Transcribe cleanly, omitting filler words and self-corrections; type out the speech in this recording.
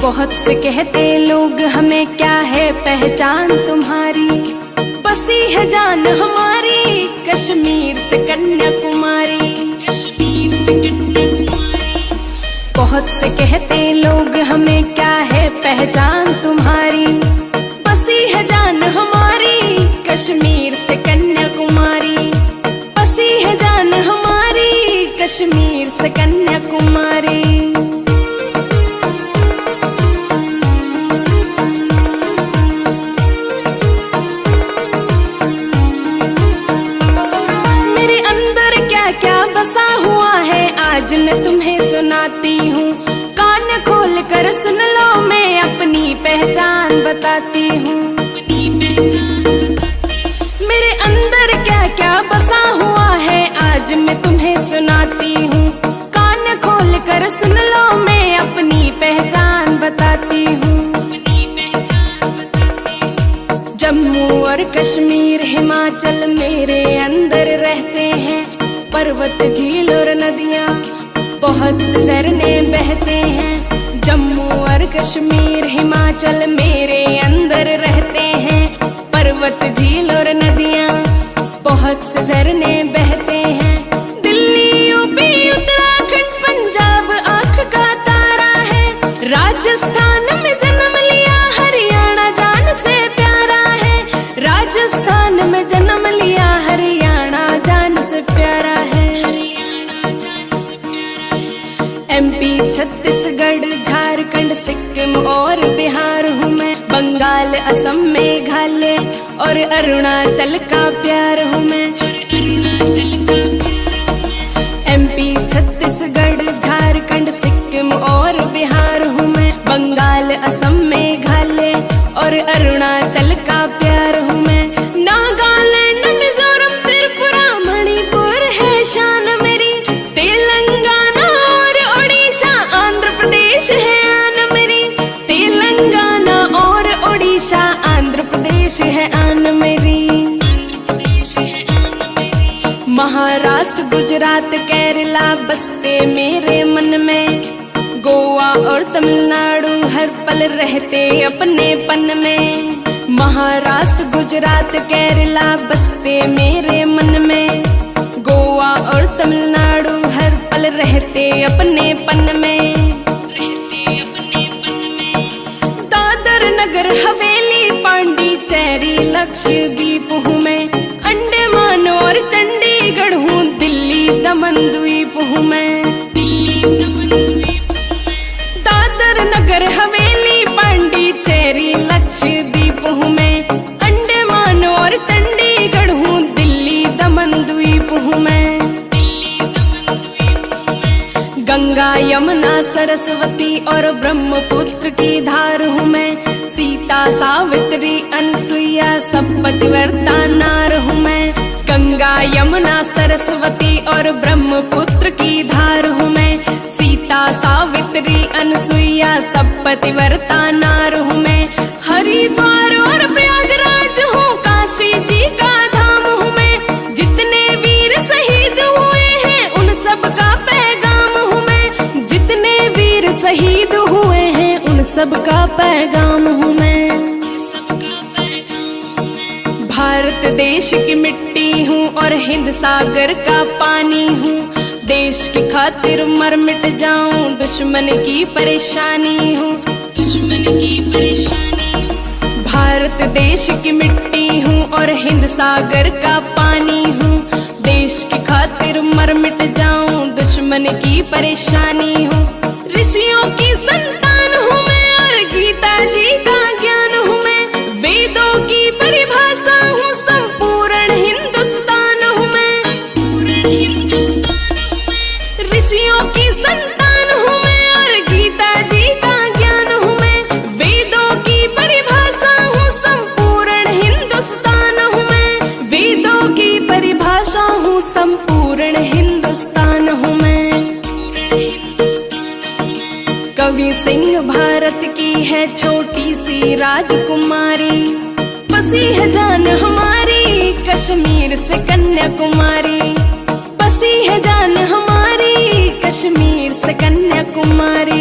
बहुत से कहते लोग हमें क्या है पहचान तुम्हारी, बसी है जान हमारी कश्मीर से कन्याकुमारी, कश्मीर से कन्याकुमारी। बहुत से कहते लोग हमें क्या है पहचान तुम्हारी, बसी है जान हमारी कश्मीर से कन्याकुमारी, बसी है जान हमारी कश्मीर से कन्याकुमारी। आज मैं तुम्हें सुनाती हूँ, कान खोल कर सुन लो, मैं अपनी पहचान बताती हूँ। मेरे अंदर क्या क्या बसा हुआ है, आज मैं तुम्हें सुनाती हूँ, कान खोल कर सुन लो, मैं अपनी पहचान बताती हूँ। जम्मू और कश्मीर हिमाचल मेरे अंदर रहते हैं, पर्वत झील और नदियाँ बहुत से झरने बहते हैं। जम्मू और कश्मीर हिमाचल मेरे अंदर रहते हैं, पर्वत झील और नदियाँ बहुत से झरने बहते हैं। दिल्ली यूपी उत्तराखंड पंजाब आँख का तारा है, राजस्थान में जन्म लिया हरियाणा जान से प्यारा है, राजस्थान में जन्म लिया हरियाणा जान से प्यारा है। एमपी छत्तीसगढ़ झारखंड सिक्किम और बिहार हूँ मैं, बंगाल असम मेघालय और अरुणाचल का प्यार हूँ मैं। एमपी छत्तीसगढ़ झारखंड सिक्किम और बिहार हूँ मैं, बंगाल असम मेघालय और अरुणाचल का प्यार हूँ मैं। नागालैंड मिजोरम त्रिपुरा मणिपुर है शान मेरी, तेलंगाना और ओडिशा आंध्र प्रदेश है आन मेरी, तेलंगाना और ओडिशा आंध्र प्रदेश है आन मेरी। महाराष्ट्र गुजरात केरला बसते मेरे मन में, गोवा और तमिलनाडु हर पल रहते अपने पन में। महाराष्ट्र गुजरात केरला बसते मेरे मन में, गोवा और तमिलनाडु हर पल रहते अपने पन में, रहते अपने पन में। दादर नगर हवेली पांडिचेरी लक्षद्वीप हूँ मैं, अंडमान और चंडीगढ़ हूँ, दिल्ली दमन द्वीप हूँ मैं, दिल्ली दमन द्वीप। दादर नगर हवेली पांडिचेरी लक्षद्वीप हूँ मैं, अंडमान और चंडीगढ़ हूँ, दिल्ली दमन द्वीप हूँ मैं, दिल्ली दमन द्वीप हूँ मैं। गंगा यमुना सरस्वती और ब्रह्मपुत्र की धार हूँ मैं, सीता सावित्री अनसुईया सब पतिव्रता नार हूँ मैं। गंगा यमुना सरस्वती और ब्रह्मपुत्र की धार हूँ मैं, सीता सावित्री अनसुईया सब पतिव्रता नार हूँ मैं। हरिद्वार और प्रयागराज हूँ, काशी जी का धाम हूँ मैं, जितने वीर शहीद हुए हैं उन सब का पैगाम हूँ मैं, जितने वीर शहीद हुए हैं उन सब का पैगाम हूँ मैं। भारत देश की मिट्टी हूँ और हिंद सागर का पानी हूँ, देश की खातिर मर मिट जाऊं, दुश्मन की परेशानी हूँ, दुश्मन की परेशानी हूँ। भारत देश की मिट्टी हूँ और हिंद सागर का पानी हूँ, देश की खातिर मर मिट जाऊं, दुश्मन की परेशानी हूँ। ऋषियों की संतान हूँ मैं और गीता जी का ज्ञान हूँ मैं, वेदों की परिभाषा हूँ, संपूर्ण हिंदुस्तान हूँ मैं, संपूर्ण हिंदुस्तान हूँ मैं। ऋषियों की संतान हूँ मैं और गीता जी का ज्ञान हूँ मैं, वेदों की परिभाषा हूँ, संपूर्ण हिंदुस्तान हूँ मैं, वेदों की परिभाषा हूँ, संपूर्ण हिंदुस्तान हूँ मैं। कवि सिंह भारत की है छोटी सी राजकुमारी, बसी है जान हमारी कश्मीर से कन्याकुमारी, बसी है जान हमारी कश्मीर से कन्याकुमारी।